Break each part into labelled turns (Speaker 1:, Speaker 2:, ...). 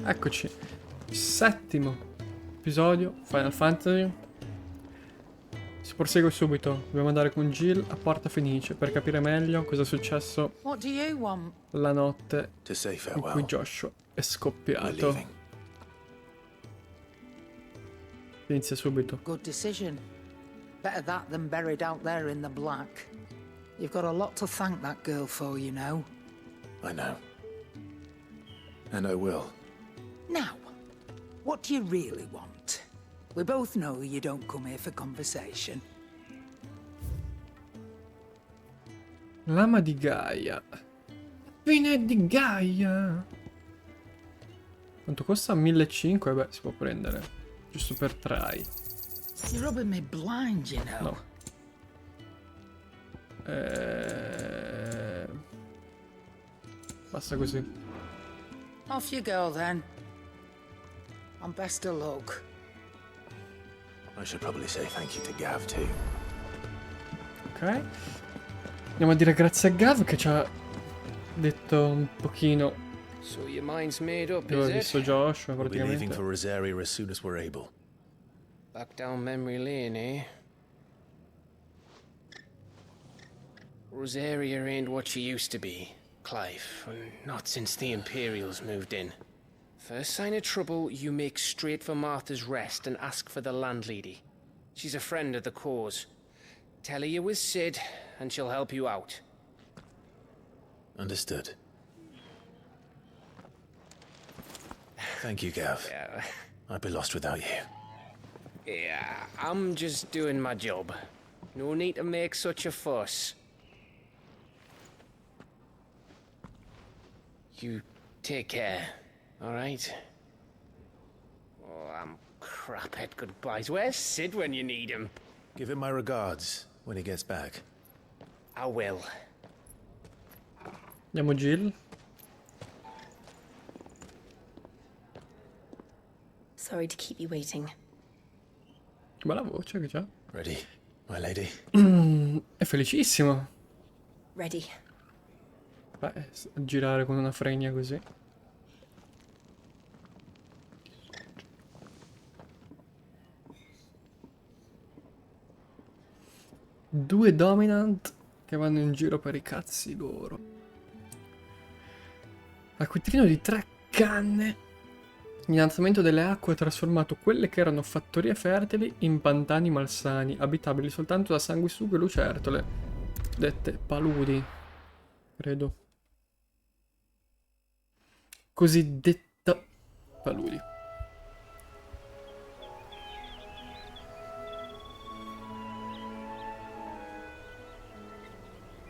Speaker 1: Eccoci. Settimo episodio, Final Fantasy. Si prosegue subito. Dobbiamo andare con Jill a Porta Fenice per capire meglio cosa è successo la notte in cui Joshua è scoppiato. Inizia subito.
Speaker 2: Good decision. Better that than buried out there in the black. You've got a lot to thank that girl for, you know.
Speaker 3: I know. And I will.
Speaker 2: Now, what do you really want? We both know you don't come here for conversation.
Speaker 1: Lama di Gaia. Fine di Gaia. Quanto costa? 1.500? Beh, si può prendere. Giusto per try.
Speaker 2: You're rubbing me blind, you know.
Speaker 1: No. Basta così.
Speaker 2: Off you go then. And best of luck.
Speaker 3: I should probably say thank you to Gav too.
Speaker 1: Ok. Andiamo a dire grazie a Gav che ci ha detto un pochino.
Speaker 4: So your mind's made up,
Speaker 1: Io ho
Speaker 4: is
Speaker 1: visto
Speaker 4: it?
Speaker 1: Joshua
Speaker 3: We'll be leaving
Speaker 1: praticamente.
Speaker 3: for Rosaria as soon as we're able.
Speaker 4: Back down memory lane, eh? Rosaria ain't what she used to be, Clive. Not since the Imperials moved in. First sign of trouble, you make straight for Martha's Rest and ask for the landlady. She's a friend of the cause. Tell her you're with Sid, and she'll help you out.
Speaker 3: Understood. Thank you, Gav.
Speaker 4: Yeah,
Speaker 3: I'd be lost without you.
Speaker 4: yeah, I'm just doing my job. No need to make such a fuss. You take care, all right? Oh, I'm crap at goodbyes. Where's Sid when you need him?
Speaker 3: Give him my regards when he gets back.
Speaker 4: I will.
Speaker 1: Andiamo Jill.
Speaker 5: Sorry to keep you waiting.
Speaker 1: Che bella voce che c'ha.
Speaker 3: Ready, my lady?
Speaker 1: È felicissimo.
Speaker 5: Ready.
Speaker 1: Beh, girare con una fregna così. Due dominant che vanno in giro per i cazzi loro. Acquitrino di 3 canne. L'innalzamento delle acque ha trasformato quelle che erano fattorie fertili in pantani malsani, abitabili soltanto da sanguisughe e lucertole, dette paludi, credo. Cosiddetta paludi.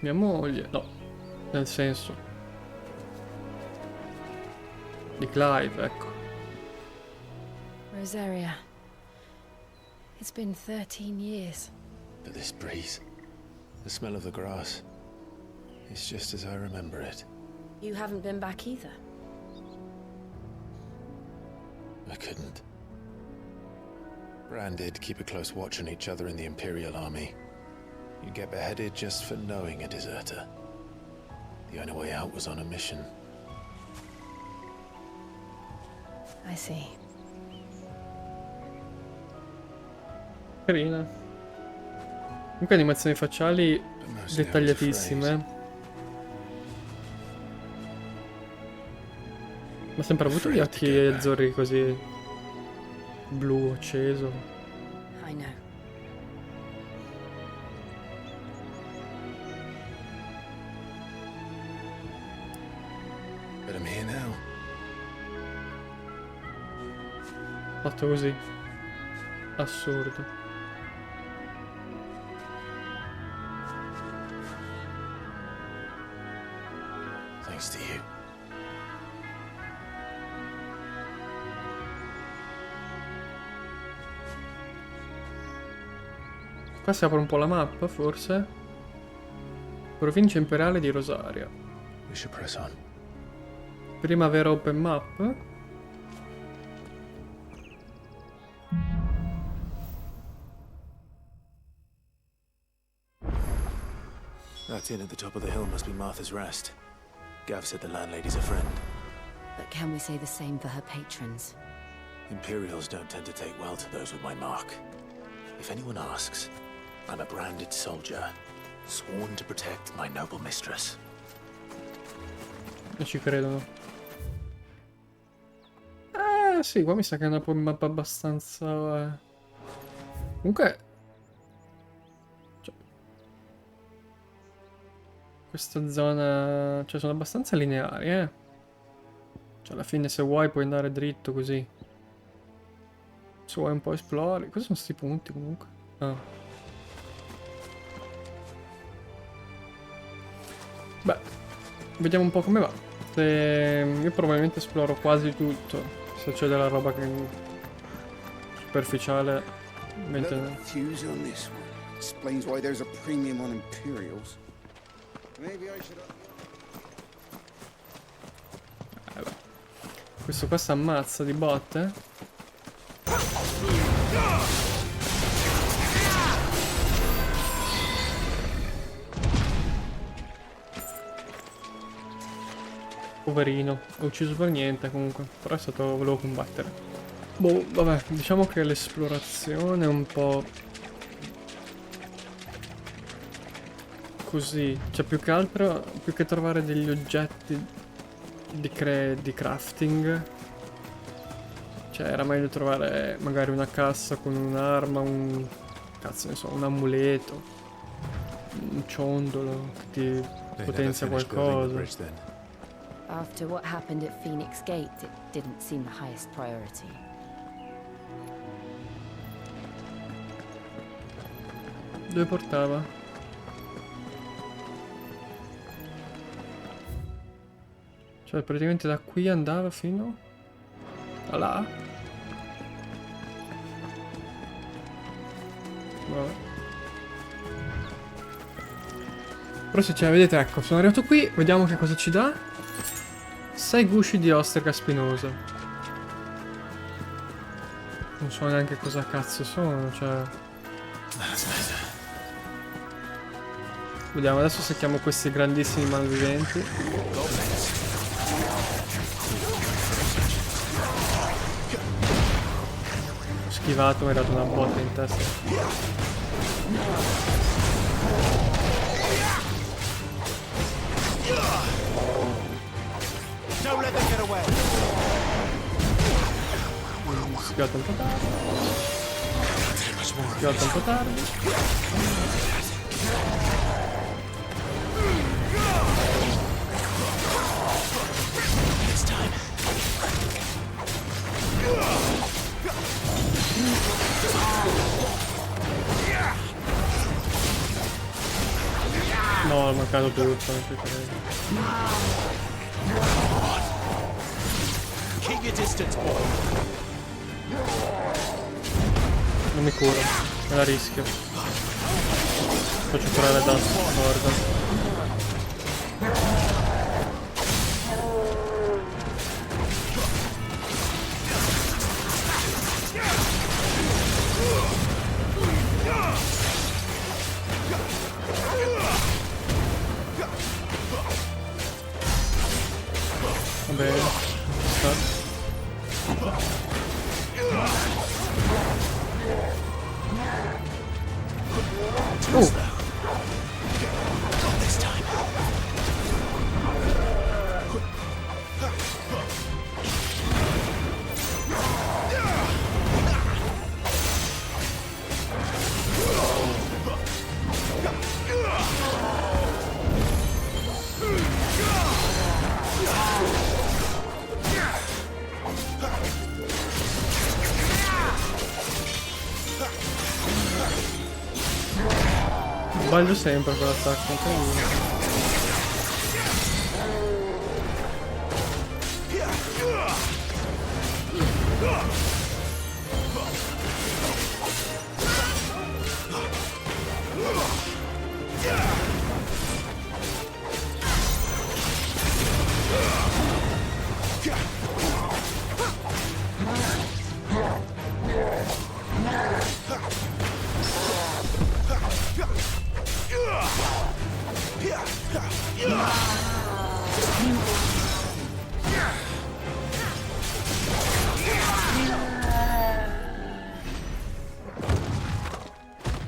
Speaker 1: Mia moglie, no, nel senso di Clive, ecco.
Speaker 5: Rosaria. It's been 13 years.
Speaker 3: But this breeze, the smell of the grass, it's just as I remember it.
Speaker 5: You haven't been back either.
Speaker 3: I couldn't. Bran did keep a close watch on each other in the Imperial Army. You get beheaded just for knowing a deserter. The only way out was on a mission.
Speaker 5: I see.
Speaker 1: Carina. Comunque animazioni facciali
Speaker 3: But mostly I was
Speaker 1: dettagliatissime.
Speaker 3: afraid.
Speaker 1: Ma ha sempre avuto gli occhi azzurri così blu acceso.
Speaker 5: I know.
Speaker 3: But I'm here now.
Speaker 1: Fatto così. Assurdo.
Speaker 3: Thanks to you.
Speaker 1: Qua si apre un po' la mappa, forse. Provincia imperiale di Rosaria.
Speaker 3: We should press on.
Speaker 1: Prima vera open map.
Speaker 3: That inn at the top of the hill must be Martha's Rest. Gav said the landlady's a friend.
Speaker 5: But can we say the same for her patrons?
Speaker 3: Imperials don't tend to take well to those with my mark. If anyone asks, I'm a branded soldier, sworn to protect my noble mistress.
Speaker 1: Non ci credono. Sì, qua mi sa che è una mappa abbastanza... Comunque... Cioè, questa zona... Cioè, sono abbastanza lineari, Cioè, alla fine se vuoi puoi andare dritto così. Se vuoi un po' esplori. Cosa sono sti punti comunque? Ah. Beh, vediamo un po' come va. Io probabilmente esploro quasi tutto. Se c'è della roba che superficiale, mentre...
Speaker 6: Fuse on this one. Explains why there's a premium on Imperials. Maybe I should...
Speaker 1: Beh. Questo qua si ammazza di botte. Poverino, ho ucciso per niente comunque, però è stato... volevo combattere. Boh, vabbè, diciamo che l'esplorazione è un po' così, cioè più che altro, più che trovare degli oggetti di crafting, cioè era meglio trovare magari una cassa con un'arma, un... cazzo ne so, un amuleto, un ciondolo che ti potenzia qualcosa.
Speaker 5: After what happened at Phoenix Gate, it didn't seem the highest priority.
Speaker 1: Dove portava? Cioè praticamente da qui andava fino a là? Vabbè. Però se ce la vedete, ecco, sono arrivato qui, vediamo che cosa ci dà. 6 gusci di ostrica spinosa. Non so neanche cosa cazzo sono, cioè... Vediamo adesso se chiamo questi grandissimi malviventi. Ho schivato, mi ha dato una botta in testa. Schivato un po' tardi. Schivato un po' tardi. No, ho mancato tutto, non ci credo. Non mi curo, me la rischio. Faccio curare da guarda. Va bene, sta. Sbaglio sempre con l'attacco, incredibile.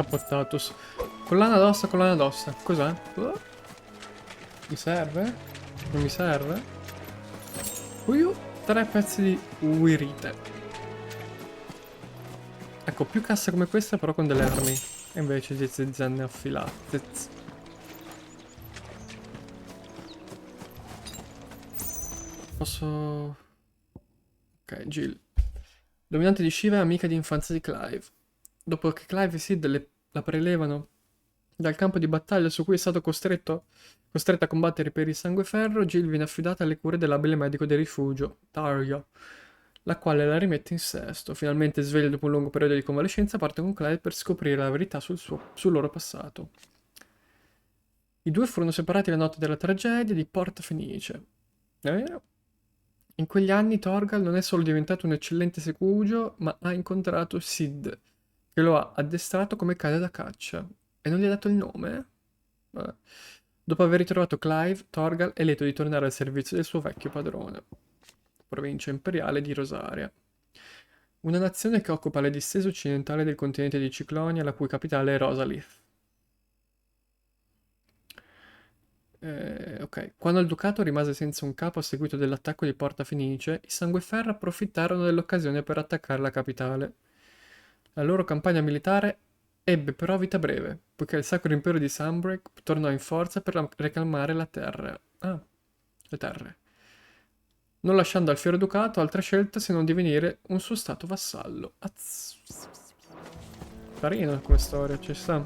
Speaker 1: Potatus. Collana d'ossa. Cos'è? Mi serve? Non mi serve? 3 pezzi di uirite. Ecco, più casse come questa però con delle armi. E invece di zanne affilate. Posso... Ok, Jill. Dominante di Shiva e amica di infanzia di Clive. Dopo che Clive e Sid la prelevano dal campo di battaglia su cui è stato costretta a combattere per il sangueferro, Jill viene affidata alle cure dell'abile medico del rifugio, Dario, la quale la rimette in sesto. Finalmente sveglia dopo un lungo periodo di convalescenza, parte con Clive per scoprire la verità sul loro passato. I due furono separati la notte della tragedia di Porta Fenice. È vero? In quegli anni Torgal non è solo diventato un eccellente secugio, ma ha incontrato Sid, che lo ha addestrato come cane da caccia. E non gli ha dato il nome? Vabbè. Dopo aver ritrovato Clive, Torgal è lieto di tornare al servizio del suo vecchio padrone, provincia imperiale di Rosaria. Una nazione che occupa le distese occidentali del continente di Ciclonia, la cui capitale è Rosalith. Ok, quando il ducato rimase senza un capo a seguito dell'attacco di Porta Fenice, i Sangueferra approfittarono dell'occasione per attaccare la capitale. La loro campagna militare ebbe però vita breve, poiché il Sacro Impero di Sunbreak tornò in forza per reclamare le terre, non lasciando al Fiero Ducato altra scelta se non divenire un suo stato vassallo. Carina come storia, ci sta.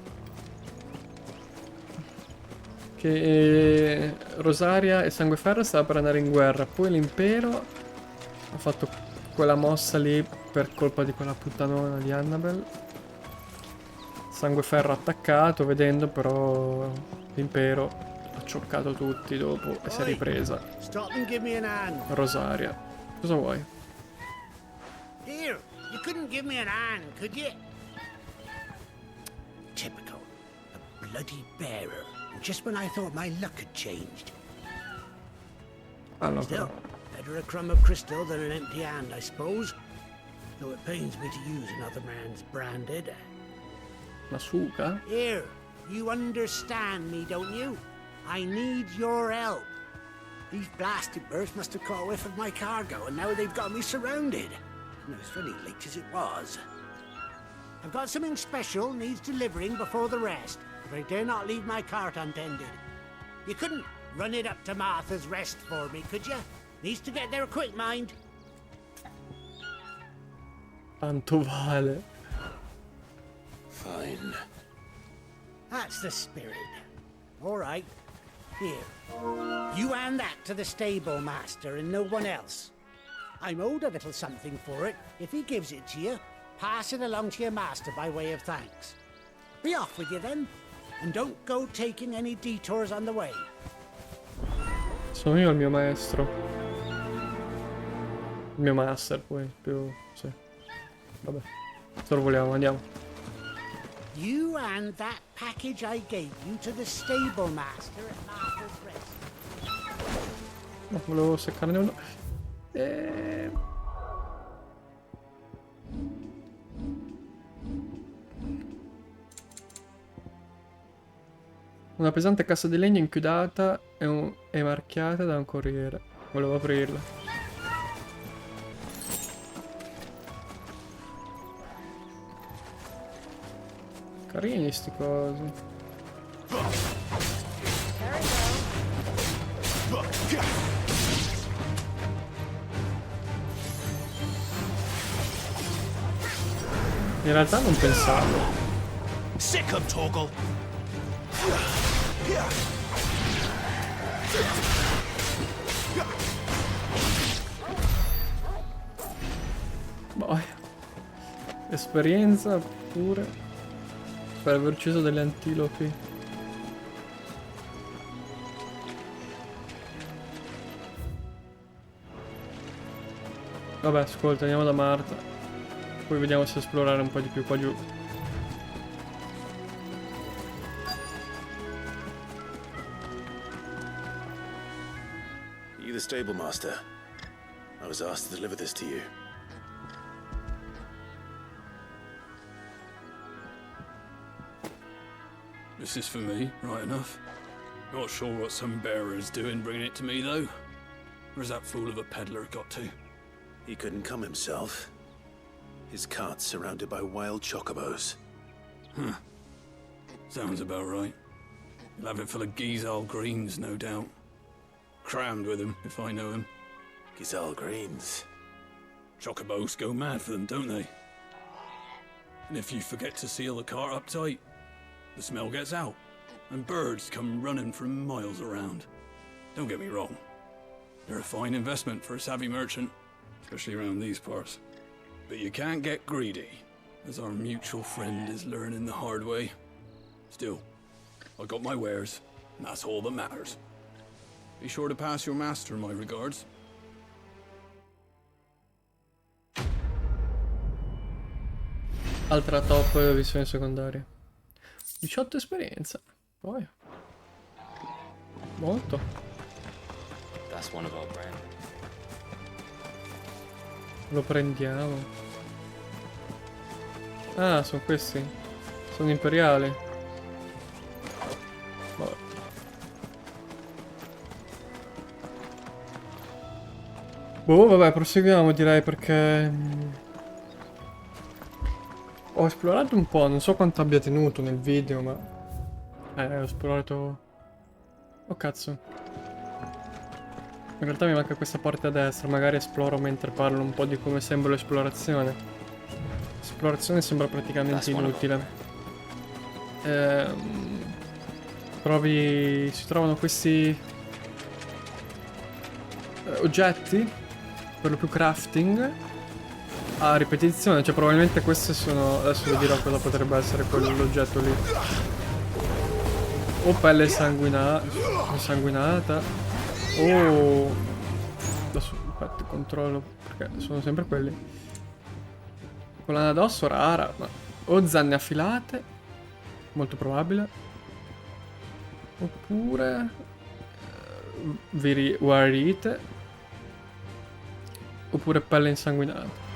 Speaker 1: Che Rosaria e Sangueferro stava per andare in guerra, poi l'impero ha fatto quella mossa lì per colpa di quella puttanona di Annabelle. Sangueferro attaccato, vedendo però l'impero ha cioccato tutti dopo e si è ripresa. Rosaria, cosa vuoi?
Speaker 7: Here, you couldn't give me an hand, could you? Typical, a bloody bearer. Just when I thought my luck had changed.
Speaker 1: Allora.
Speaker 7: Still, better a crumb of crystal than an empty hand, I suppose. Though it pains me to use another man's branded.
Speaker 1: Masuka?
Speaker 7: Here, you understand me, don't you? I need your help. These blasted birds must have caught a whiff of my cargo, and now they've got me surrounded. And as funny late as it was. I've got something special needs delivering before the rest. I dare not leave my cart untended. You couldn't run it up to Martha's Rest for me, could you? Needs to get there quick, mind.
Speaker 1: Tanto vale.
Speaker 3: Fine.
Speaker 7: That's the spirit. All right. Here. You hand that to the stable master and no one else. I'm owed a little something for it. If he gives it to you, pass it along to your master by way of thanks. Be off with you then. And don't go taking any detours on the way.
Speaker 1: Sono io il mio maestro. Il mio master poi, più... sì. Vabbè. Sorvoliamo, andiamo.
Speaker 7: You and that package I gave you to the stable master at Martha's Rest.
Speaker 1: No, volevo seccarne uno. Una pesante cassa di legno inchiodata e marchiata da un corriere. Volevo aprirla. Carini sti cosi. In realtà non pensavo.
Speaker 3: Sick of Torgal.
Speaker 1: Boh. Esperienza pure. Per aver ucciso delle antilopi. Vabbè, ascolta, andiamo da Marta. Poi vediamo se esplorare un po' di più qua giù.
Speaker 3: You the stable master? I was asked to deliver this to you.
Speaker 8: This is for me, right enough. Not sure what some bearer's doing bringing it to me, though. Where's that fool of a peddler got to?
Speaker 3: He couldn't come himself. His cart's surrounded by wild chocobos.
Speaker 8: Huh. Sounds about right. He'll have it full of Gizal greens, no doubt. Crammed with him, if I know him.
Speaker 3: Gizal greens.
Speaker 8: Chocobos go mad for them, don't they? And if you forget to seal the cart up tight, the smell gets out, and birds come running from miles around. Don't get me wrong. They're a fine investment for a savvy merchant, especially around these parts. But you can't get greedy, as our mutual friend is learning the hard way. Still, I got my wares, and that's all that matters. Be sure to pass your master my regards.
Speaker 1: Altra top visione secondaria. 18 esperienza. Poi. Molto.
Speaker 4: That's one of our brand.
Speaker 1: Lo prendiamo. Ah, sono questi. Sono imperiali. Boh. Boh, vabbè, proseguiamo direi perché... Ho esplorato un po', non so quanto abbia tenuto nel video, ma... ho esplorato... Oh cazzo. In realtà mi manca questa parte a destra, magari esploro mentre parlo un po' di come sembra l'esplorazione. L'esplorazione sembra praticamente inutile. Si trovano questi... oggetti, per lo più crafting, a ripetizione, cioè probabilmente queste sono... Adesso vi dirò cosa potrebbe essere quell'oggetto lì. O pelle insanguinata. Oh. Adesso aspetta, controllo, perché sono sempre quelli. Collana d'osso rara, ma... O zanne affilate, molto probabile. Oppure... guarite. Oppure pelle insanguinata.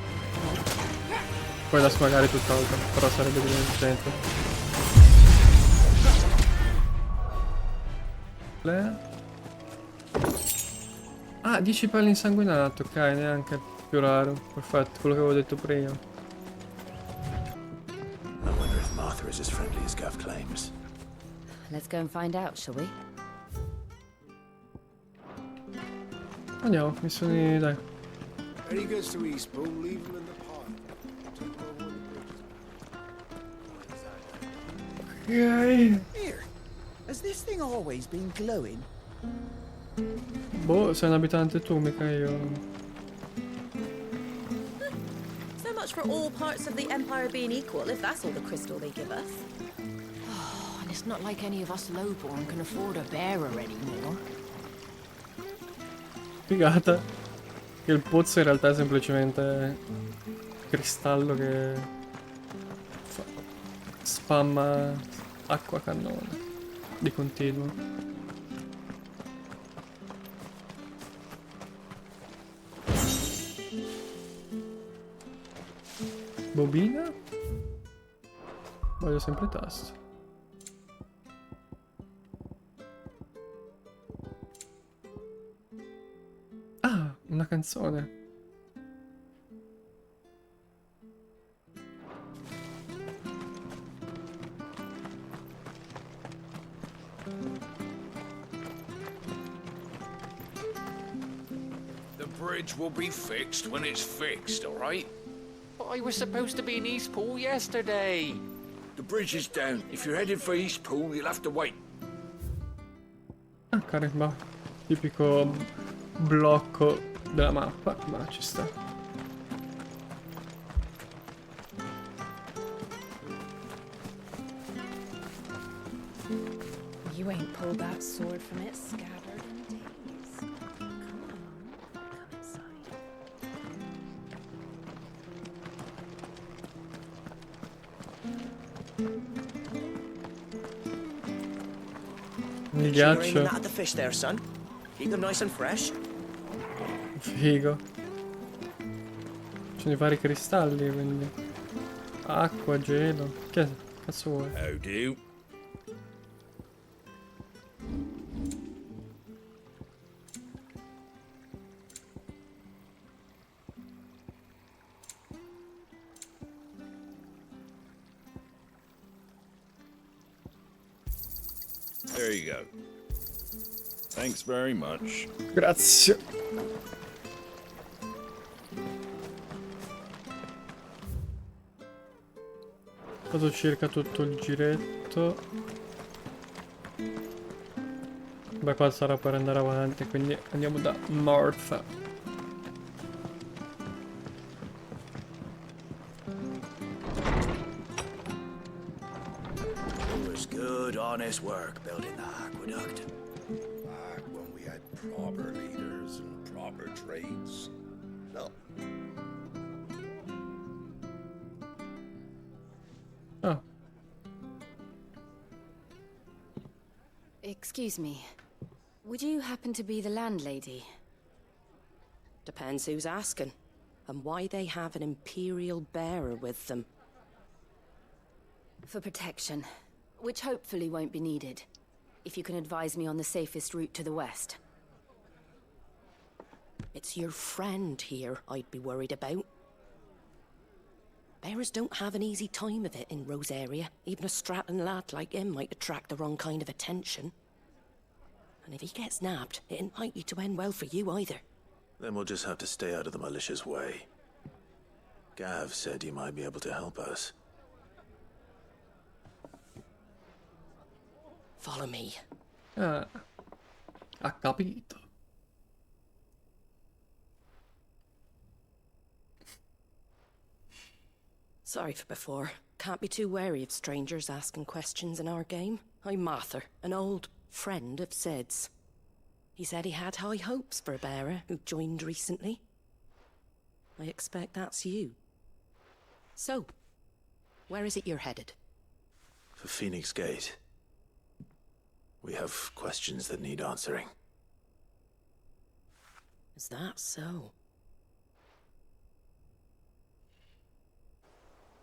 Speaker 1: Poi adesso magari tutt'altro, però sarebbe divertente. Ah, 10 pelle insanguinate, ok, neanche più raro. Perfetto, quello che avevo detto prima.
Speaker 3: I wonder if Martha is as friendly as Gav claims.
Speaker 5: Let's go and find out, shall we?
Speaker 1: Andiamo, missioni, dai.
Speaker 6: Any goods to East Pool, leave them in the pot.
Speaker 1: Ok.
Speaker 9: Here, has this thing always been glowing?
Speaker 1: Boh, sei un abitante tu, mica io.
Speaker 10: So much for all parts of the Empire being equal, if that's all the crystal they give us.
Speaker 5: Oh, and it's not like any of us lowborn can afford a bearer anymore.
Speaker 1: Figata. Che il pozzo in realtà è semplicemente cristallo che spamma acqua a cannone di continuo. Bobina? Voglio sempre tasto. Ah, una canzone.
Speaker 11: The bridge will be fixed when it's fixed, all right?
Speaker 4: But I was supposed to be in Eastpool yesterday.
Speaker 11: The bridge is down. If you're headed for Eastpool, you'll have to wait.
Speaker 1: Ah, caramba. Tipico blocco della mappa, ma ci sta.
Speaker 10: You ain't pulled that sword from its scabbard in days. Come on, come inside.
Speaker 1: Il
Speaker 9: You're aiming
Speaker 1: ghiaccio.
Speaker 9: that at the fish there, son. Keep them nice and fresh.
Speaker 1: Figo. Ci sono i vari cristalli, quindi. Acqua, gelo. Che cazzo vuoi?
Speaker 11: How do?
Speaker 12: There you go. Thanks very much.
Speaker 1: Grazie. Ho fatto circa tutto il giretto. Beh, qua sarà per andare avanti, quindi andiamo da Martha.
Speaker 11: It was good, honest work building the aqueduct.
Speaker 12: Back when we had proper leaders and proper trades. No.
Speaker 1: Oh.
Speaker 5: Excuse me. Would you happen to be the landlady?
Speaker 10: Depends who's asking, and why they have an Imperial bearer with them.
Speaker 5: For protection, which hopefully won't be needed. If you can advise me on the safest route to the west.
Speaker 10: It's your friend here I'd be worried about. Bearers don't have an easy time of it in Rose area. Even a Stratton lad like him might attract the wrong kind of attention. And if he gets nabbed, it ain't likely to end well for you either.
Speaker 3: Then we'll just have to stay out of the malicious way. Gav said you might be able to help us.
Speaker 10: Follow me.
Speaker 1: Ah. Ha capito.
Speaker 10: Sorry for before. Can't be too wary of strangers asking questions in our game. I'm Martha, an old friend of Sid's. He said he had high hopes for a bearer who joined recently. I expect that's you. So, where is it you're headed?
Speaker 3: For Phoenix Gate. We have questions that need answering.
Speaker 10: Is that so?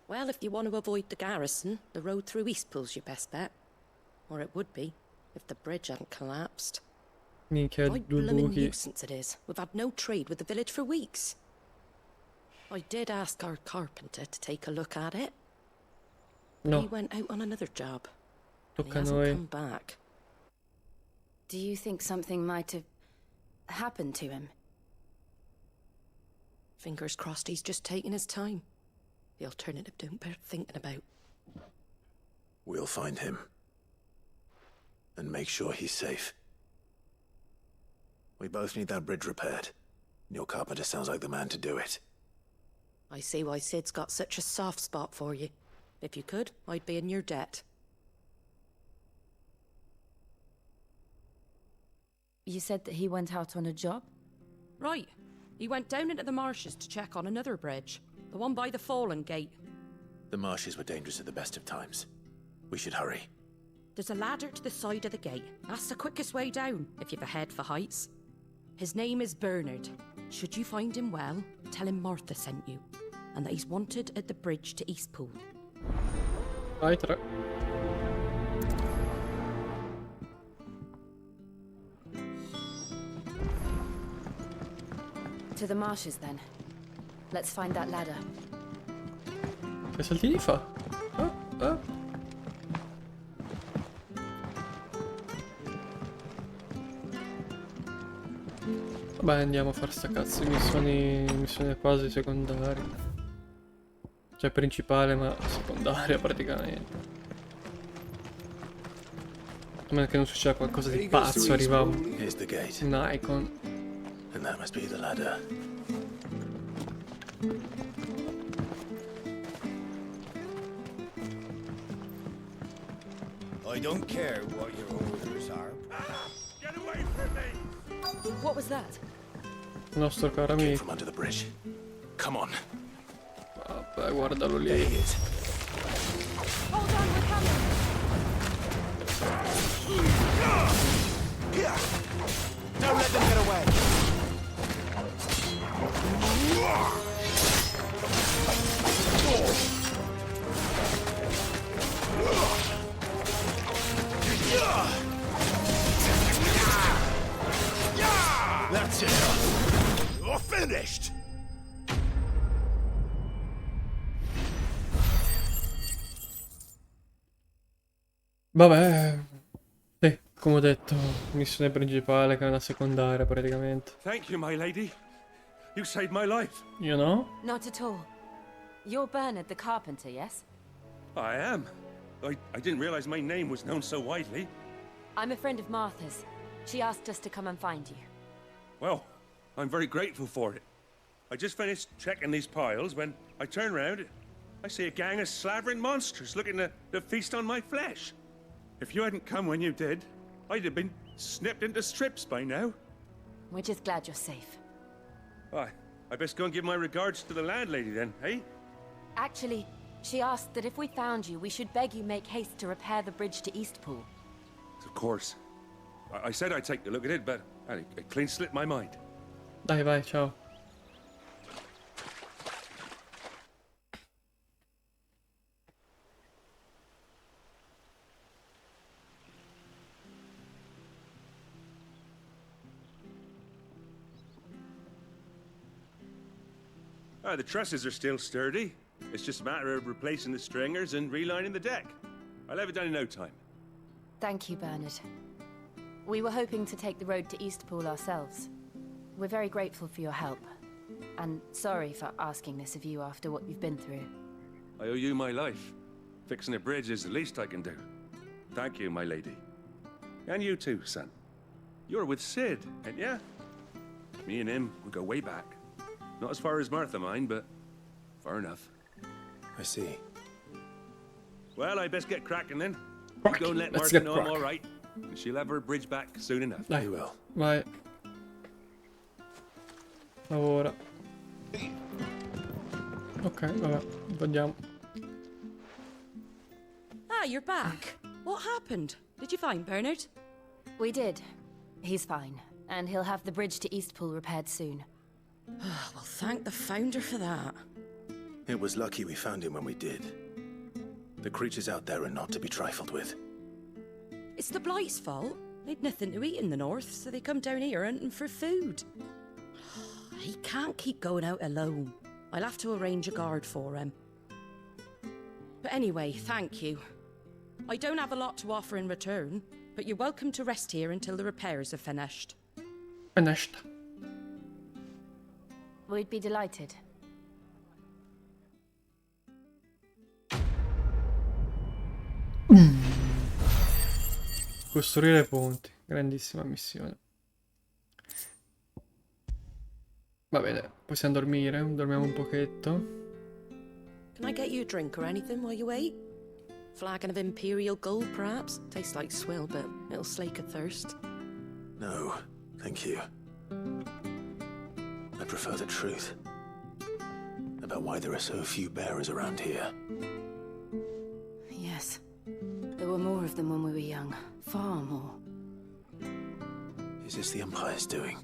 Speaker 10: Well, if you want to avoid the garrison, the road through Eastpool's your best bet. Or it would be, if the bridge hadn't collapsed.
Speaker 1: Minchia,
Speaker 10: What
Speaker 1: due
Speaker 10: blooming
Speaker 1: buchi.
Speaker 10: nuisance it is. We've had no trade with the village for weeks. I did ask our carpenter to take a look at it.
Speaker 1: No.
Speaker 10: He went out on another job. And he
Speaker 1: Tocca a
Speaker 10: hasn't
Speaker 1: noi.
Speaker 10: come back.
Speaker 5: Do you think something might have happened to him?
Speaker 10: Fingers crossed he's just taking his time. The alternative don't bear thinking about.
Speaker 3: We'll find him. And make sure he's safe. We both need that bridge repaired. Your carpenter sounds like the man to do it.
Speaker 10: I see why Sid's got such a soft spot for you. If you could, I'd be in your debt.
Speaker 5: You said that he went out on a job?
Speaker 10: Right. He went down into the marshes to check on another bridge. The one by the Fallen Gate.
Speaker 3: The marshes were dangerous at the best of times. We should hurry.
Speaker 10: There's a ladder to the side of the gate. That's the quickest way down, if you've a head for heights. His name is Bernard. Should you find him well, tell him Martha sent you. And that he's wanted at the bridge to Eastpool.
Speaker 1: Vai, tre.
Speaker 5: To the marshes then. Let's find that ladder.
Speaker 1: Che saltini fa? Ah, ah. Vabbè, andiamo a fare sta cazzo di missioni quasi secondarie. Cioè principale ma secondaria praticamente. A meno che non succeda qualcosa di pazzo, arriva
Speaker 3: Here's the gate.
Speaker 1: un icon.
Speaker 3: And that must be the ladder.
Speaker 11: I don't care what your orders are.
Speaker 12: Get away from me!
Speaker 5: What was that?
Speaker 1: Il nostro caro
Speaker 3: Came
Speaker 1: amico.
Speaker 3: from under the bridge. Come on.
Speaker 1: Vabbè, guardalo
Speaker 3: There
Speaker 1: lì.
Speaker 3: he is.
Speaker 5: Hold on, we're coming!
Speaker 11: Don't let them get away.
Speaker 12: That's it. You're finished.
Speaker 1: Vabbè. Sì, Come ho detto, missione principale che è una secondaria praticamente.
Speaker 13: Thank you, my lady. You saved my life.
Speaker 1: You know?
Speaker 5: Not at all. You're Bernard the carpenter, yes?
Speaker 13: I am. I didn't realize my name was known so widely.
Speaker 5: I'm a friend of Martha's. She asked us to come and find you.
Speaker 13: Well, I'm very grateful for it. I just finished checking these piles when I turn around. I see a gang of slavering monsters looking to feast on my flesh. If you hadn't come when you did, I'd have been snipped into strips by now.
Speaker 5: We're just glad you're safe.
Speaker 13: I best go and give my regards to the landlady then, eh?
Speaker 5: Actually, she asked that if we found you, we should beg you make haste to repair the bridge to Eastpool.
Speaker 13: Of course. I said I'd take a look at it, but it clean slipped my mind.
Speaker 1: Dai, vai, ciao.
Speaker 13: The trusses are still sturdy. It's just a matter of replacing the stringers and relining the deck. I'll have it done in no time.
Speaker 5: Thank you, Bernard. We were hoping to take the road to Eastpool ourselves. We're very grateful for your help. And sorry for asking this of you after what you've been through.
Speaker 13: I owe you my life. Fixing a bridge is the least I can do. Thank you, my lady. And you too, son. You're with Sid, ain't ya? Me and him, we go way back. Not as far as Martha, mind, but far enough.
Speaker 3: I see.
Speaker 13: Well, I best get cracking then.
Speaker 1: Crack.
Speaker 13: Go and let
Speaker 1: Let's
Speaker 13: Martha
Speaker 1: get
Speaker 13: know I'm
Speaker 1: crack.
Speaker 13: all right. And she'll have her bridge back soon enough.
Speaker 1: Dai,
Speaker 3: will.
Speaker 1: vai. Lavora. Ok, vabbè, andiamo.
Speaker 10: Ah, you're back. What happened? Did you find Bernard?
Speaker 5: We did. He's fine. And he'll have the bridge to Eastpool repaired soon.
Speaker 10: Well, thank the founder for that.
Speaker 3: It was lucky we found him when we did. The creatures out there are not to be trifled with.
Speaker 10: It's the Blight's fault. They'd nothing to eat in the north, so they come down here hunting for food. He can't keep going out alone. I'll have to arrange a guard for him. But anyway, thank you. I don't have a lot to offer in return, but you're welcome to rest here until the repairs are finished.
Speaker 1: Finished.
Speaker 5: We'd be delighted.
Speaker 1: Costruire ponti, grandissima missione. Va bene, possiamo dormire, dormiamo un pochetto.
Speaker 10: Can I get you a drink or anything while you wait? Flagon of Imperial Gold, perhaps? Tastes like swill, but it'll slake a thirst.
Speaker 3: No, thank you. I prefer the truth. About why there are so few bearers around here.
Speaker 5: Yes. There were more of them when we were young. Far more.
Speaker 3: Is this the Empire's doing?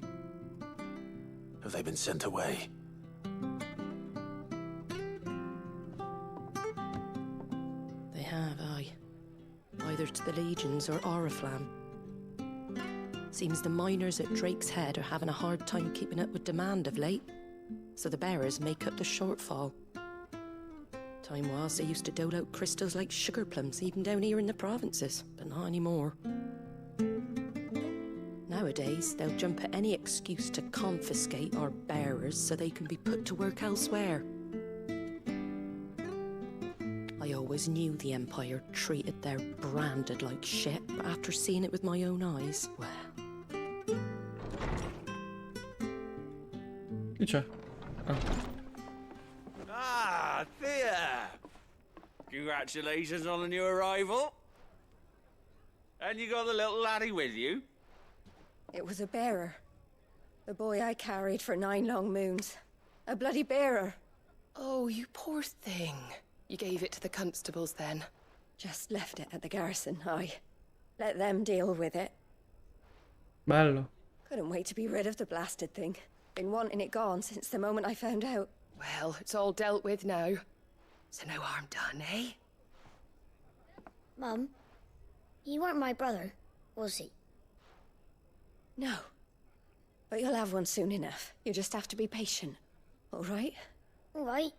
Speaker 3: Have they been sent away?
Speaker 10: They have, aye. Either to the Legions or Oriflamme. Seems the miners at Drake's Head are having a hard time keeping up with demand of late, so the bearers make up the shortfall. Time was they used to dole out crystals like sugar plums even down here in the provinces, but not anymore. Nowadays, they'll jump at any excuse to confiscate our bearers so they can be put to work elsewhere. I always knew the Empire treated their branded like shit, but after seeing it with my own eyes, well...
Speaker 1: Chi c'è?
Speaker 11: Ah, Thea! Congratulations on the new arrival. And you got the little laddie with you?
Speaker 14: It was a bearer. The boy I carried for 9 long moons. A bloody bearer.
Speaker 15: Oh, you poor thing. You gave it to the constables then?
Speaker 14: Just left it at the garrison, aye. Let them deal with it.
Speaker 1: Bello.
Speaker 14: Couldn't wait to be rid of the blasted thing. Been wanting it gone since the moment I found out.
Speaker 15: Well, it's all dealt with now. So no harm done, eh?
Speaker 16: Mum, you weren't my brother, was he?
Speaker 14: No. But you'll have one soon enough. You just have to be patient. All right?
Speaker 16: All right.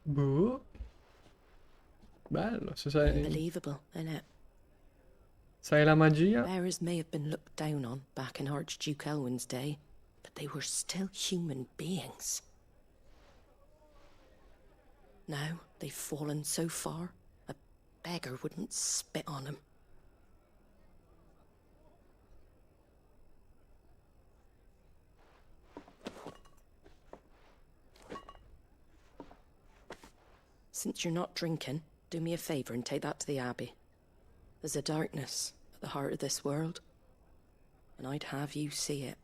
Speaker 1: Boh. Bello, se sei...
Speaker 10: Unbelievable, innit?
Speaker 1: Sai la magia?
Speaker 10: Bearers may have been looked down on back in Archduke Elwin's day, but they were still human beings. Now they've fallen so far, a beggar wouldn't spit on them. Since you're not drinking, do me a favor and take that to the Abbey. There's a darkness at the heart of this world, and I'd have you see it.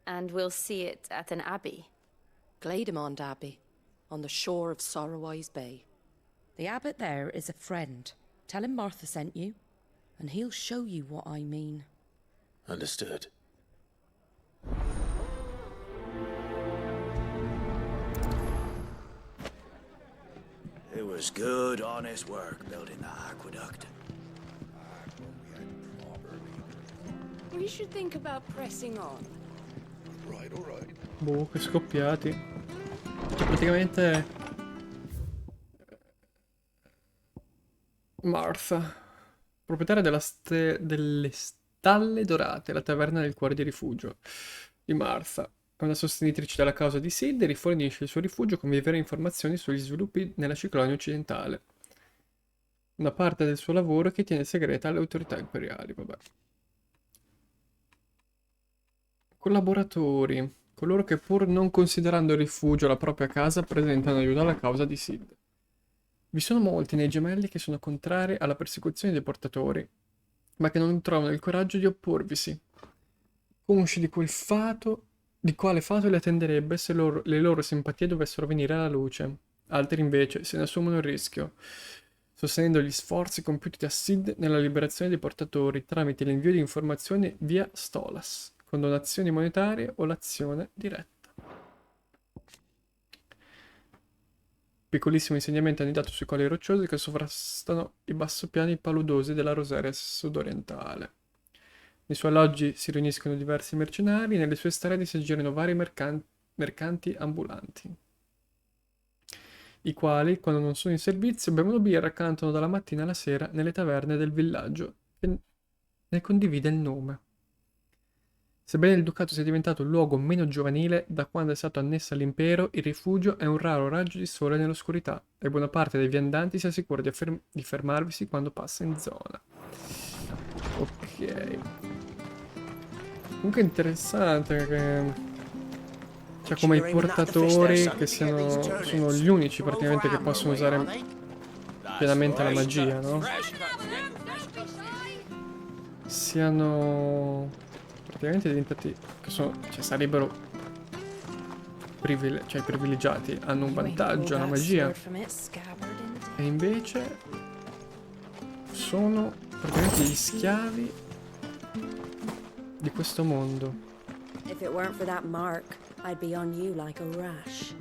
Speaker 5: And we'll see it at an abbey?
Speaker 10: Glademond Abbey, on the shore of Sorrowise Bay.
Speaker 17: The abbot there is a friend. Tell him Martha sent you, and he'll show you what I mean.
Speaker 3: Understood.
Speaker 18: It was good, honest work building that aqueduct.
Speaker 15: We should think about pressing on.
Speaker 12: Right, all right.
Speaker 1: Boh, che scoppiati. Cioè, praticamente... Martha, proprietaria delle Stalle Dorate, la taverna del cuore di rifugio di Martha. È una sostenitrice della causa di Sid e rifornisce il suo rifugio con vere informazioni sugli sviluppi nella Ciclonia occidentale. Una parte del suo lavoro che tiene segreta alle autorità imperiali, vabbè. Collaboratori, coloro che pur non considerando il rifugio la propria casa presentano aiuto alla causa di Sid. Vi sono molti nei gemelli che sono contrari alla persecuzione dei portatori, ma che non trovano il coraggio di opporvisi. Consci di quel fato, di quale fato le attenderebbe se le loro simpatie dovessero venire alla luce. Altri invece se ne assumono il rischio, sostenendo gli sforzi compiuti da Sid nella liberazione dei portatori tramite l'invio di informazioni via Stolas, con donazioni monetarie o l'azione diretta. Piccolissimo insediamento annidato sui colli rocciosi che sovrastano i bassopiani paludosi della Roseria sudorientale. Nei suoi alloggi si riuniscono diversi mercenari e nelle sue strade si aggirano vari mercanti ambulanti, i quali, quando non sono in servizio, bevono birra e cantano dalla mattina alla sera nelle taverne del villaggio che ne condivide il nome. Sebbene il ducato sia diventato un luogo meno giovanile da quando è stato annesso all'impero, il rifugio è un raro raggio di sole nell'oscurità e buona parte dei viandanti si assicura di fermarvisi quando passa in zona. Ok. Comunque è interessante che... Cioè come i portatori che sono gli unici praticamente che possono usare pienamente la magia, no? Siano... praticamente diventati che sono, cioè sarebbero privilegiati, hanno un vantaggio alla magia e invece sono praticamente gli schiavi di questo mondo.
Speaker 14: If it weren't for that mark, I'd be on you like a rash.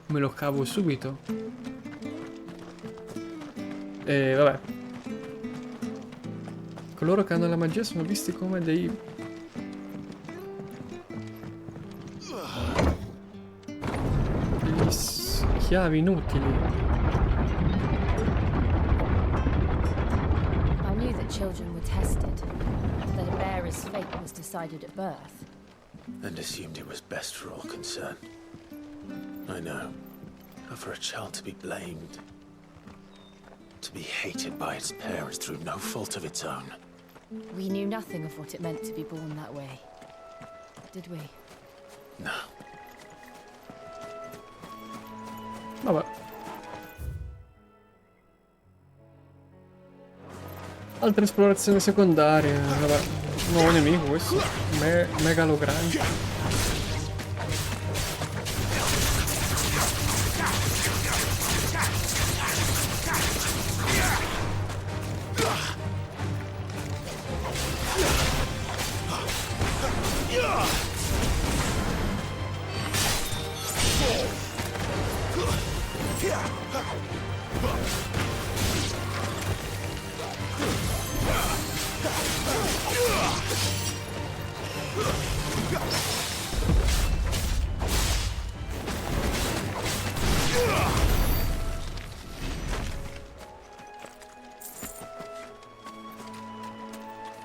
Speaker 1: Me lo cavo subito. E vabbè. Coloro che hanno la magia sono visti come degli schiavi inutili.
Speaker 5: I knew that children were tested, that a bearer's fate was decided at birth.
Speaker 3: And assumed it was best for all concerned. I know. But for a child to be blamed, to be hated by its parents through no fault of its own.
Speaker 5: We knew nothing of what it meant to be born that way, did we?
Speaker 3: No.
Speaker 1: Vabbè. Altre esplorazioni secondarie. Vabbè. Nuovo nemico questo. Megalogrande.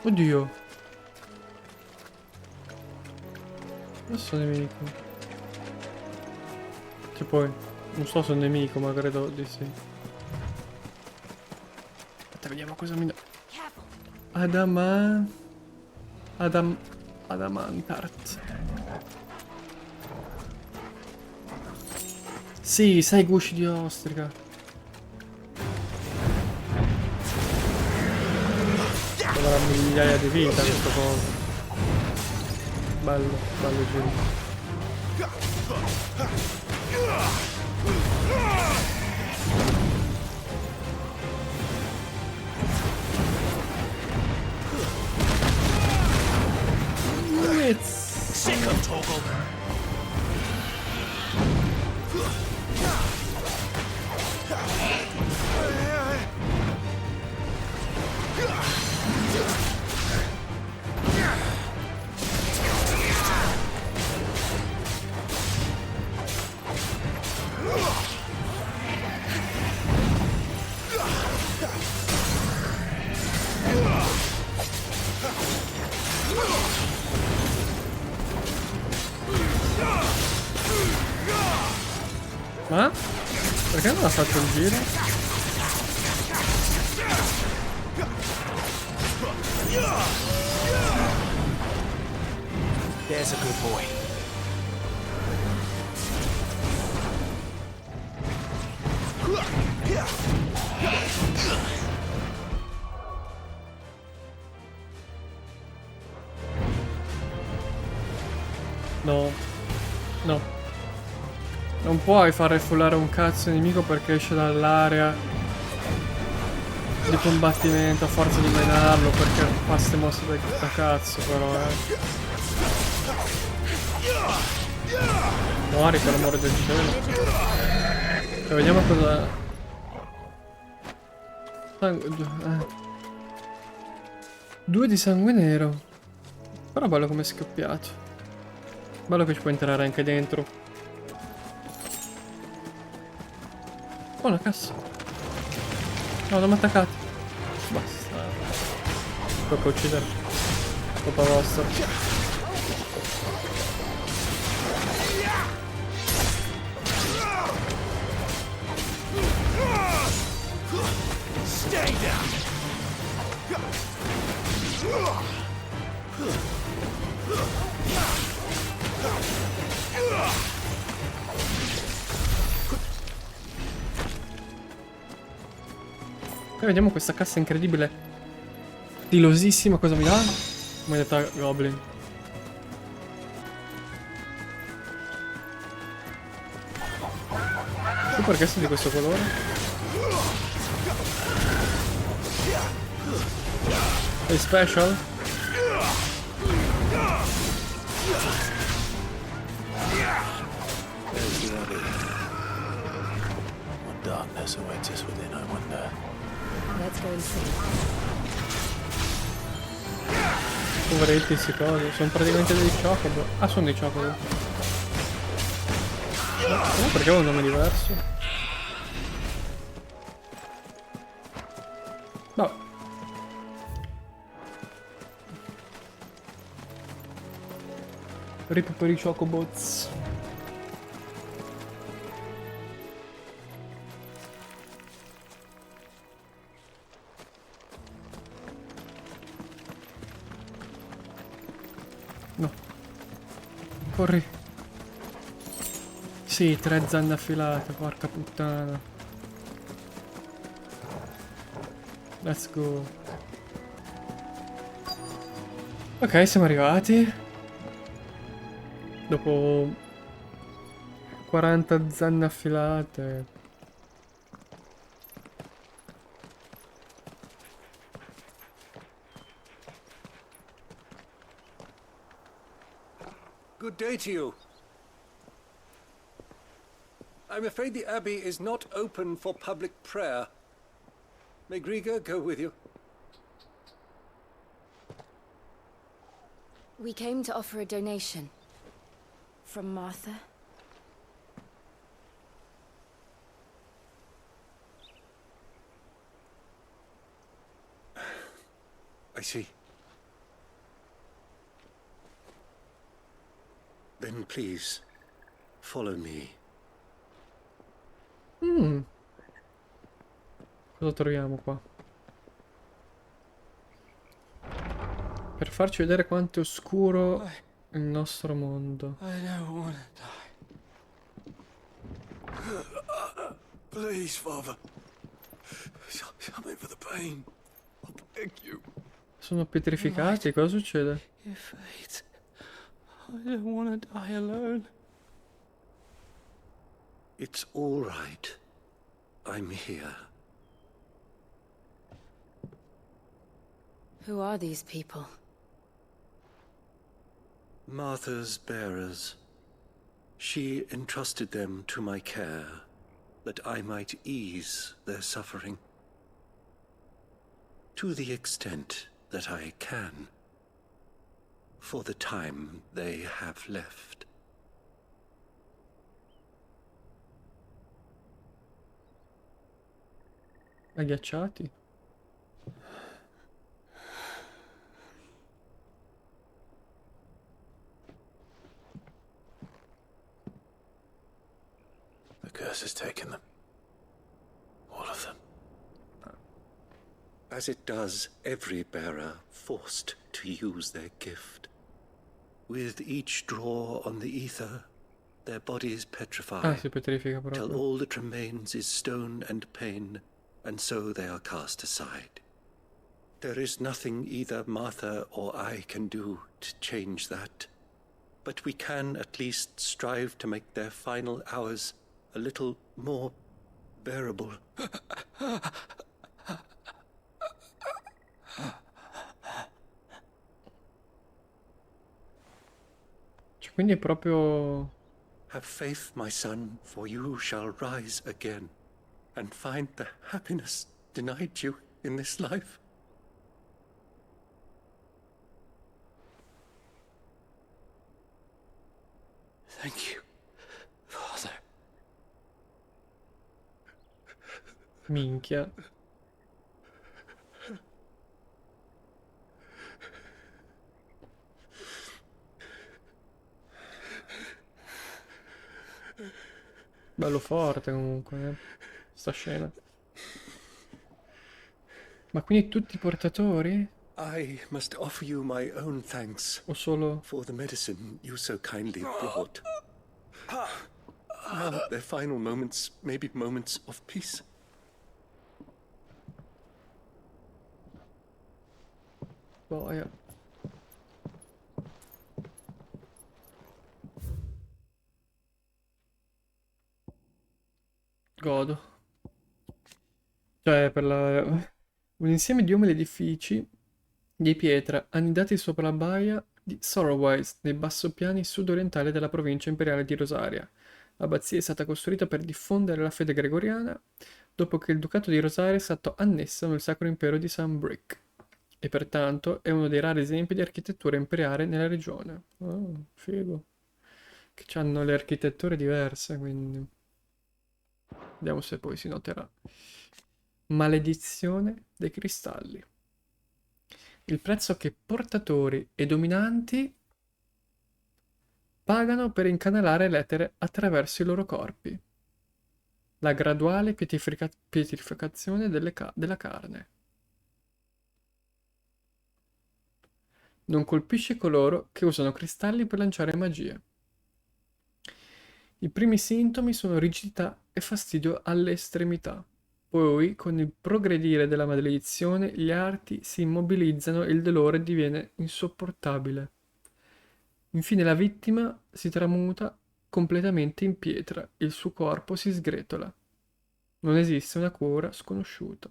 Speaker 1: Oddio. Adesso nemico. Che poi non so se è un nemico, ma credo di sì. Aspetta, vediamo cosa mi dà. Adamantart. Sì, 6 gusci di ostrica. Avrà migliaia di vita questo coso. Bello, bello giro.
Speaker 3: Sick of Toggle.
Speaker 1: Ma? Perché non ha fatto il giro?
Speaker 3: There's a good boy.
Speaker 1: No. No. Non puoi far refoulare un cazzo nemico perché esce dall'area di combattimento a forza di menarlo, perché fa ste mosse da cazzo però, Muori per l'amore del cielo. E vediamo cosa... Due di sangue nero. Però bello come è scoppiato. Bello che ci può entrare anche dentro. Oh, una cassa. No, non mi attaccate. Basta. Tocca uccidere. Colpa vostra.
Speaker 3: Stay down.
Speaker 1: E vediamo questa cassa incredibile. Stilosissima, cosa mi dà? Moneta Goblin. Tu perché sei di questo colore? Sei special?
Speaker 3: There's the abbey. What darkness awaits us within, I wonder.
Speaker 5: Let's go and see.
Speaker 1: Poveretti questi cosi, sono praticamente dei chocobo. Ah, sono dei chocobo. No, perché ho un nome diverso? Vabbè. Rip per i chocobots. No. Corri. Sì, 3 zanne affilate, porca puttana. Let's go. Ok, siamo arrivati. Dopo 40 zanne affilate.
Speaker 19: Good day to you. I'm afraid the Abbey is not open for public prayer. May Griga go with you?
Speaker 5: We came to offer a donation. From Martha.
Speaker 19: I see.
Speaker 20: Then please, follow me.
Speaker 1: Cosa troviamo qua? Per farci vedere quanto è oscuro il nostro mondo.
Speaker 12: I don't want to die. Please, Father. Something for the pain. I beg you.
Speaker 1: Sono pietrificati, cosa succede?
Speaker 12: Your fate. I don't want to die alone.
Speaker 20: It's all right. I'm here.
Speaker 5: Who are these people?
Speaker 20: Martha's bearers. She entrusted them to my care, that I might ease their suffering. To the extent that I can. For the time they have left.
Speaker 1: Agghiacciati?
Speaker 3: The curse has taken them. All of them.
Speaker 20: As it does every bearer forced to use their gift. With each draw on the ether, their bodies petrify,
Speaker 1: Si petrifica
Speaker 20: till
Speaker 1: proprio.
Speaker 20: all that remains is stone and pain, and so they are cast aside. There is nothing either Martha or I can do to change that, but we can at least strive to make their final hours a little more bearable.
Speaker 1: Cioè, quindi è proprio...
Speaker 20: Have faith, my son, for you shall rise again, and find the happiness denied you in this life.
Speaker 12: Thank you, Father.
Speaker 1: Minchia. Bello forte comunque, sta scena. Ma quindi tutti i portatori?
Speaker 20: I must offer you my own thanks
Speaker 1: O solo...
Speaker 20: for the medicine you so kindly brought. Now their final moments may be moments of peace.
Speaker 1: Boia. Godo. Cioè, per la... un insieme di umili edifici di pietra annidati sopra la baia di Sorrowwise, nei bassopiani sud-orientali della provincia imperiale di Rosaria. L'abbazia è stata costruita per diffondere la fede gregoriana dopo che il ducato di Rosaria è stato annesso nel Sacro Impero di Sunbrick e pertanto è uno dei rari esempi di architettura imperiale nella regione. Oh, figo. Che hanno le architetture diverse, quindi... Vediamo se poi si noterà. Maledizione dei cristalli. Il prezzo che portatori e dominanti pagano per incanalare l'etere attraverso i loro corpi. La graduale pietrificazione della carne. Non colpisce coloro che usano cristalli per lanciare magie. I primi sintomi sono rigidità e fastidio alle estremità. Poi, con il progredire della maledizione, gli arti si immobilizzano e il dolore diviene insopportabile. Infine la vittima si tramuta completamente in pietra e il suo corpo si sgretola. Non esiste una cura conosciuta.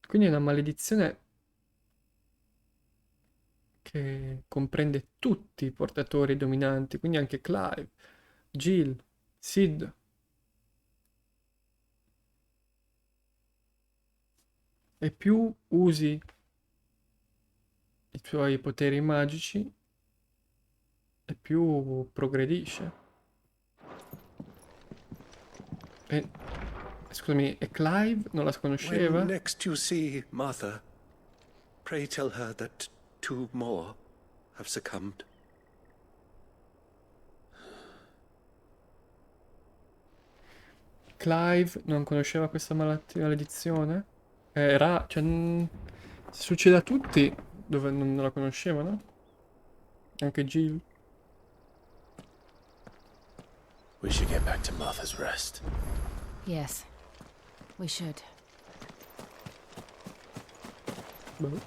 Speaker 1: Quindi è una maledizione che comprende tutti i portatori dominanti, quindi anche Clive, Jill, Sid. E più usi i tuoi poteri magici, e più progredisce. E Scusami, e Clive non la conosceva?
Speaker 20: When next you see Martha, pray tell her that 2 more have succumbed.
Speaker 1: Clive non conosceva questa maledizione? Era, cioè, se succede a tutti, dove non la conoscevano? Anche Jill?
Speaker 3: We should get back to Martha's rest.
Speaker 5: Yes, we should.
Speaker 1: Boh.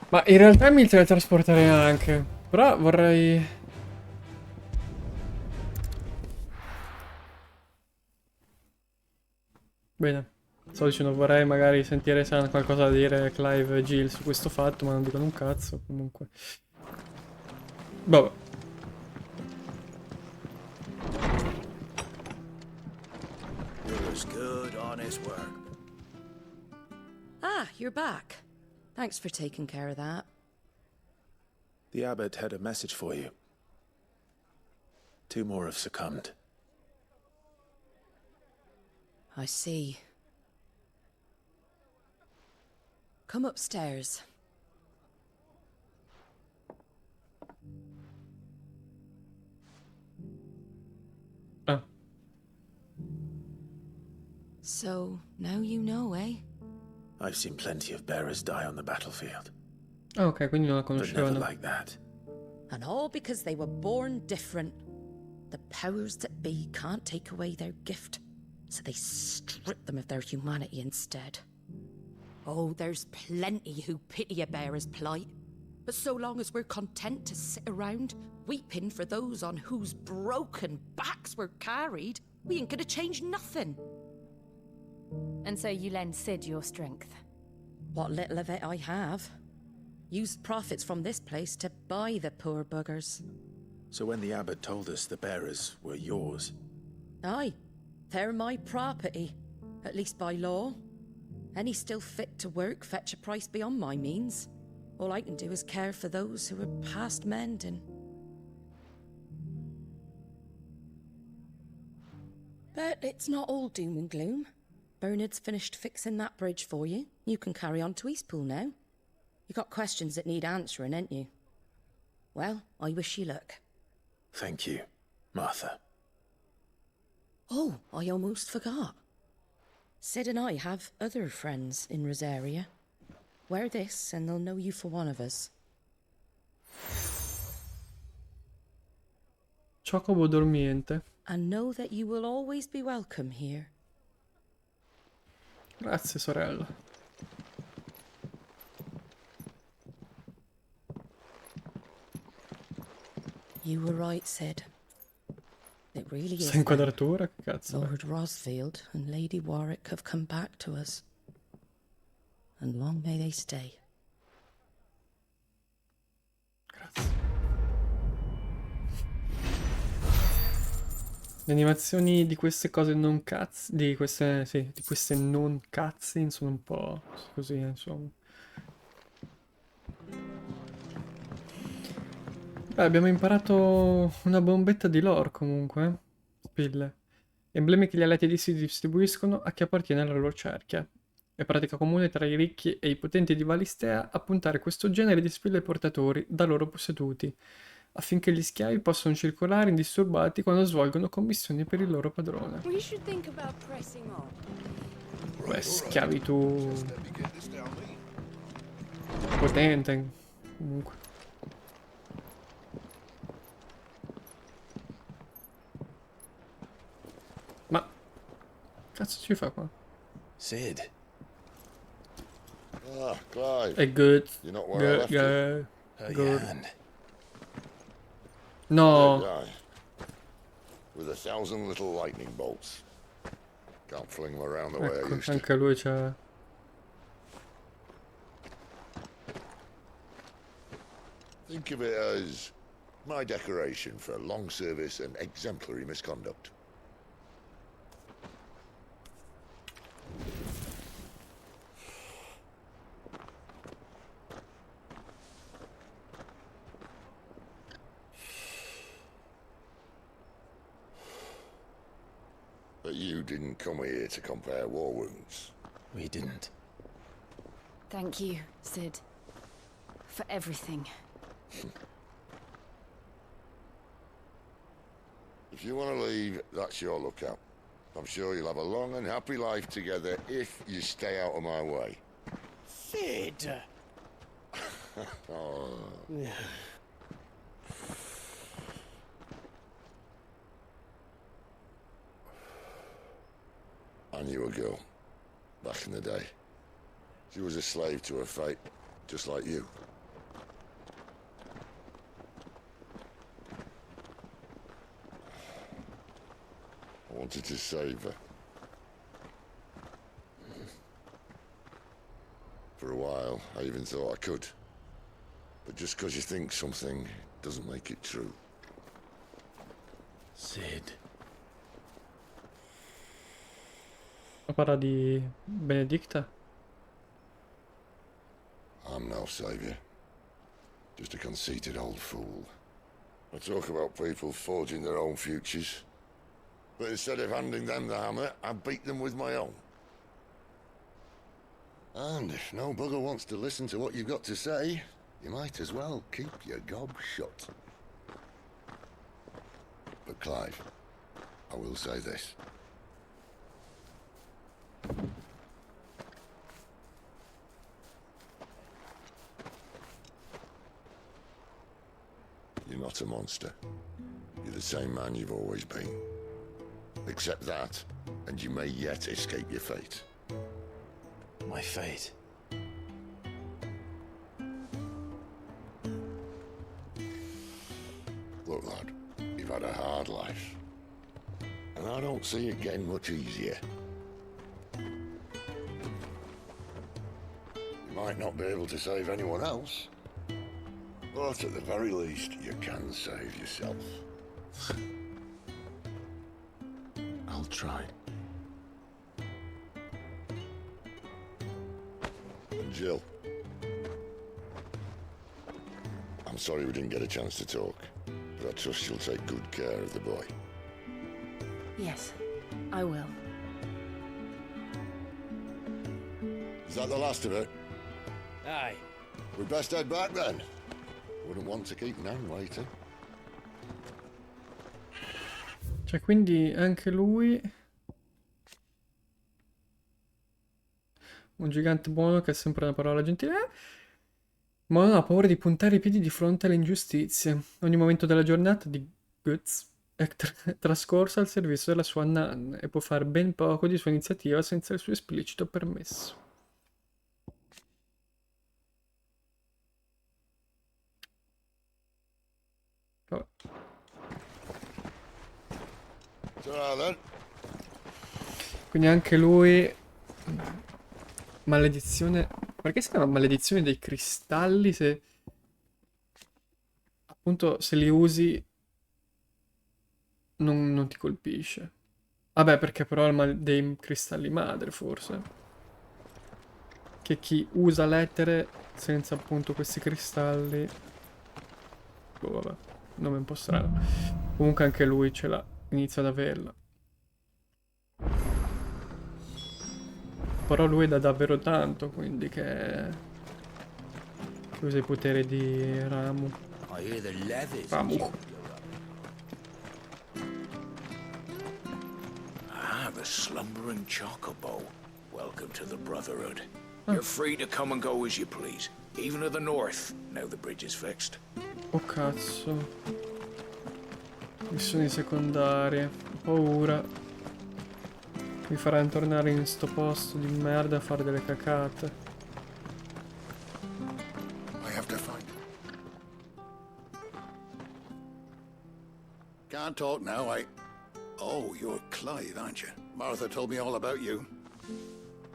Speaker 1: Ma in realtà mi teletrasporterei anche. Però vorrei... Bene. Sto dicendo, vorrei magari sentire se hanno qualcosa da dire Clive e Jill su questo fatto, ma non dicono un cazzo, comunque. Vabbè.
Speaker 18: It was good, honest work.
Speaker 17: Ah, you're back. Thanks for taking care of that.
Speaker 3: The abbot had a message for you. 2 more have succumbed.
Speaker 17: I see. Come upstairs.
Speaker 1: Ah.
Speaker 17: So, now you know, eh?
Speaker 3: I've seen plenty of bearers die on the battlefield.
Speaker 1: Ah, ok, quindi non la
Speaker 3: But never
Speaker 1: conoscevano.
Speaker 3: like that.
Speaker 17: And all because they were born different. The powers that be can't take away their gift, so they strip them of their humanity instead. Oh, there's plenty who pity a bearer's plight. But so long as we're content to sit around, weeping for those on whose broken backs we're carried, we ain't gonna change nothing.
Speaker 5: And so you lend Sid your strength?
Speaker 17: What little of it I have. Used profits from this place to buy the poor buggers.
Speaker 3: So when the abbot told us the bearers were yours...
Speaker 17: Aye, they're my property, at least by law. Any still fit to work fetch a price beyond my means. All I can do is care for those who are past mending. But it's not all doom and gloom. Bernard's finished fixing that bridge for you. You can carry on to Eastpool now. You got questions that need answering, ain't you? Well, I wish you luck.
Speaker 3: Thank you, Martha.
Speaker 17: Oh, I almost forgot. Sid and I have other friends in Rosaria. Wear this and they'll know you for one of us.
Speaker 1: Chocobo dormiente.
Speaker 17: And know that you will always be welcome here.
Speaker 1: Grazie, sorella.
Speaker 17: You were right, Sid. It really is.
Speaker 1: Sta inquadratura? Che cazzo?
Speaker 17: Lord Rosfield and Lady Warwick have come back to us. And long may they stay.
Speaker 1: Grazie. Le animazioni di queste cose non cazzi, di queste non cutscene sono un po' così, insomma. Beh, abbiamo imparato una bombetta di lore comunque. Spille. Emblemi che gli aleti si distribuiscono a chi appartiene alla loro cerchia. È pratica comune tra i ricchi e i potenti di Valistea appuntare questo genere di spille portatori da loro posseduti, affinché gli schiavi possano circolare indisturbati quando svolgono commissioni per il loro padrone. Beh, schiavitù potente, comunque. Ma cazzo ci fa qua?
Speaker 3: Sid.
Speaker 21: Ah, Clive.
Speaker 1: È good.
Speaker 21: You're not where I left you.
Speaker 3: Her
Speaker 1: Good.
Speaker 3: hand.
Speaker 1: No.
Speaker 21: Dead guy. With 1,000 little lightning bolts. Can't fling them around the way I
Speaker 1: Ecco,
Speaker 21: used to.
Speaker 1: anche lui c'ha...
Speaker 21: Think of it as my decoration for long service and exemplary misconduct. But you didn't come here to compare war wounds.
Speaker 3: We didn't.
Speaker 5: Thank you, Sid. For everything.
Speaker 21: If you want to leave, that's your lookout. I'm sure you'll have a long and happy life together if you stay out of my way.
Speaker 7: Sid!
Speaker 21: Oh. I knew a girl, back in the day. She was a slave to her fate, just like you. I wanted to save her. For a while, I even thought I could. But just because you think something doesn't make it true.
Speaker 3: Sid.
Speaker 1: Parla di Benedicta?
Speaker 21: I'm no savior. Just a conceited old fool. I talk about people forging their own futures. But instead of handing them the hammer, I beat them with my own. And if no bugger wants to listen to what you've got to say, you might as well keep your gob shut. But Clive, I will say this. You're not a monster. You're the same man you've always been. Accept that, and you may yet escape your fate.
Speaker 3: My fate?
Speaker 21: Look, lad, you've had a hard life. And I don't see it getting much easier. You might not be able to save anyone else, but at the very least, you can save yourself.
Speaker 3: I'll try.
Speaker 21: And Jill, I'm sorry we didn't get a chance to talk, but I trust you'll take good care of the boy.
Speaker 5: Yes, I will.
Speaker 21: Is that the last of it?
Speaker 11: Aye.
Speaker 21: We'd best head back then. Wouldn't want to keep Nan waiting.
Speaker 1: Cioè, quindi anche lui... Un gigante buono che è sempre una parola gentile. Ma non ha paura di puntare i piedi di fronte alle ingiustizie. Ogni momento della giornata di Guts è trascorso al servizio della sua Nan e può fare ben poco di sua iniziativa senza il suo esplicito permesso. Vabbè. Quindi anche lui... Maledizione... Perché si chiama maledizione dei cristalli se... Appunto, se li usi... Non ti colpisce. Vabbè, perché però è il dei cristalli madre, forse. Che chi usa l'etere senza appunto questi cristalli... Oh, vabbè. Nome un po' strano. Comunque anche lui ce l'ha. Inizia ad averla. Però lui dà davvero tanto, quindi che usa i poteri di Ramu. Ramu.
Speaker 18: The slumbering chocobo. Welcome to the Brotherhood. You're free to come and go as you please, even to the north, now the bridge is fixed.
Speaker 1: Oh cazzo. Missioni secondarie. Ho paura. Mi faranno tornare in sto posto di merda a fare delle cacate.
Speaker 2: I have to find it. Can't talk now, Oh, you're Clive, aren't you? Martha told me all about you.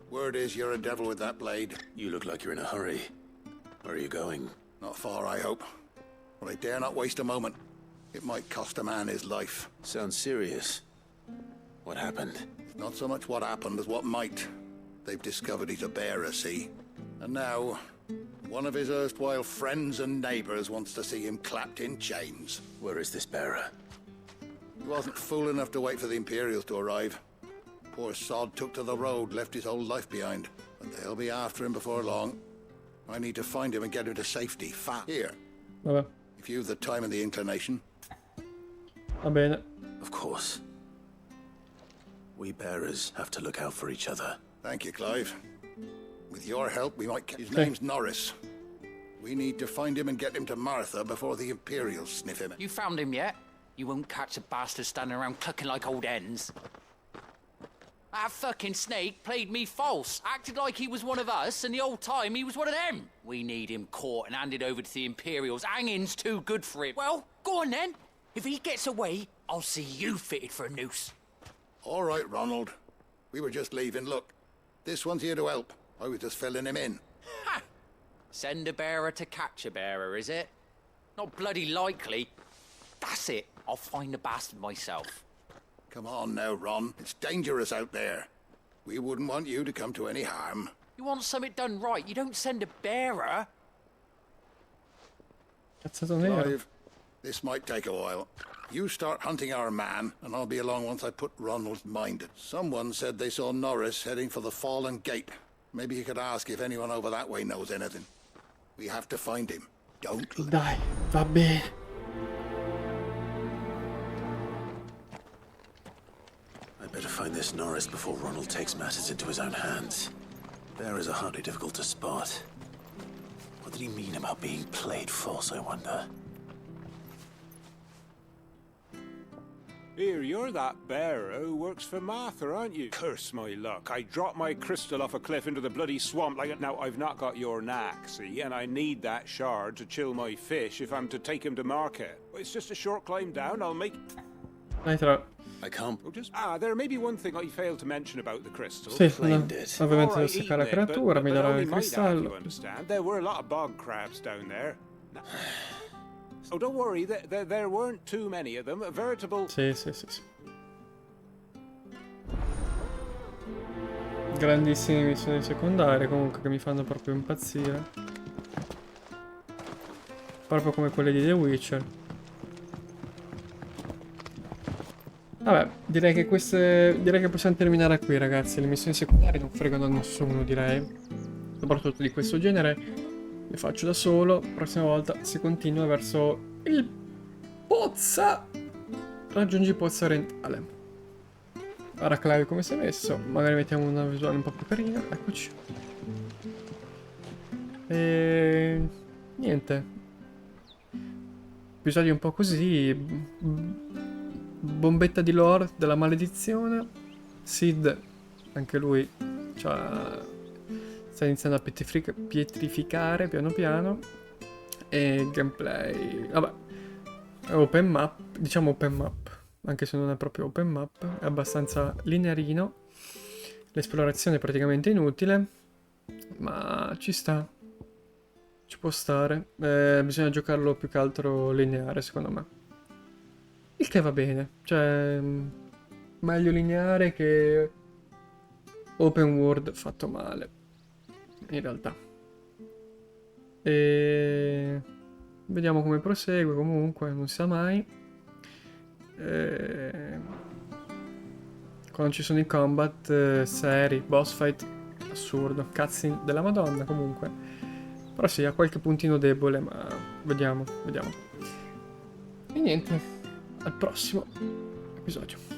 Speaker 2: Word is you're a devil with that blade.
Speaker 3: You look like you're in a hurry. Where are you going?
Speaker 2: Not far, I hope. But I dare not waste a moment. It might cost a man his life.
Speaker 3: Sounds serious. What happened?
Speaker 2: Not so much what happened as what might. They've discovered he's a bearer, see? And now, one of his erstwhile friends and neighbors wants to see him clapped in chains.
Speaker 3: Where is this bearer?
Speaker 2: He wasn't fool enough to wait for the Imperials to arrive. Poor sod took to the road, left his whole life behind. But they'll be after him before long. I need to find him and get him to safety. Here.
Speaker 1: Vabbè.
Speaker 2: If you've the time and the inclination.
Speaker 1: Va bene.
Speaker 3: Of course. We bearers have to look out for each other.
Speaker 2: Thank you, Clive. With your help, we might... His name's Norris. We need to find him and get him to Martha before the Imperials sniff him.
Speaker 8: You found him yet? You won't catch a bastard standing around clucking like old hens. That fucking snake played me false, acted like he was one of us, and the whole time he was one of them. We need him caught and handed over to the Imperials. Hanging's too good for him. Well, go on then. If he gets away, I'll see you fitted for a noose.
Speaker 2: All right, Ronald. We were just leaving. Look, this one's here to help. I was just filling him in.
Speaker 8: Ha! Send a bearer to catch a bearer, is it? Not bloody likely. That's it. I'll find the bastard myself.
Speaker 2: Come on now, Ron. It's dangerous out there. We wouldn't want you to come to any harm.
Speaker 8: You want something done right, you don't send a bearer.
Speaker 1: Cazzato nero.
Speaker 2: Clive, this might take a while. You start hunting our man, and I'll be along once I put Ronald's mind at. Someone said they saw Norris heading for the Fallen Gate. Maybe you could ask if anyone over that way knows anything. We have to find him. Don't...
Speaker 1: Dai, va bene.
Speaker 3: I better find this Norris before Ronald takes matters into his own hands. Bearers are hardly difficult to spot. What did he mean about being played false, I wonder?
Speaker 22: Here, you're that bearer who works for Martha, aren't you? Curse my luck. I dropped my crystal off a cliff into the bloody swamp like it. Now, I've not got your knack, see? And I need that shard to chill my fish if I'm to take him to market. It's just a short climb down. I'll make...
Speaker 3: I can't...
Speaker 22: there may be one thing I failed to mention about the crystal.
Speaker 1: Sì, ovviamente devo staccare la creatura, mi darà il cristallo.
Speaker 22: There were a lot of bog crabs down there. Oh, don't worry, there weren't too many of them. A veritable...
Speaker 1: Sì. Grandissime missioni secondarie, comunque, che mi fanno proprio impazzire. Proprio come quelle di The Witcher. Vabbè, direi che possiamo terminare qui, ragazzi. Le missioni secondarie non fregano a nessuno, direi. Soprattutto di questo genere. Le faccio da solo. Prossima volta si continua verso il Pozza. Raggiungi Pozza Orientale. Ora Clive come si è messo. Magari mettiamo una visuale un po' più carina. Eccoci. E niente. Episodio un po' così. Bombetta di lore della maledizione. Sid, anche lui sta iniziando a pietrificare piano piano. E gameplay, vabbè, è open map, diciamo open map, anche se non è proprio open map, è abbastanza linearino. L'esplorazione è praticamente inutile, ma ci sta, ci può stare. Bisogna giocarlo più che altro lineare, secondo me. Il che va bene, cioè meglio lineare che open world fatto male, in realtà. E vediamo come prosegue, comunque non si sa mai. Quando ci sono i combat seri, boss fight, assurdo, cutscene della Madonna comunque. Però sì, ha qualche puntino debole, ma vediamo. E niente, al prossimo episodio.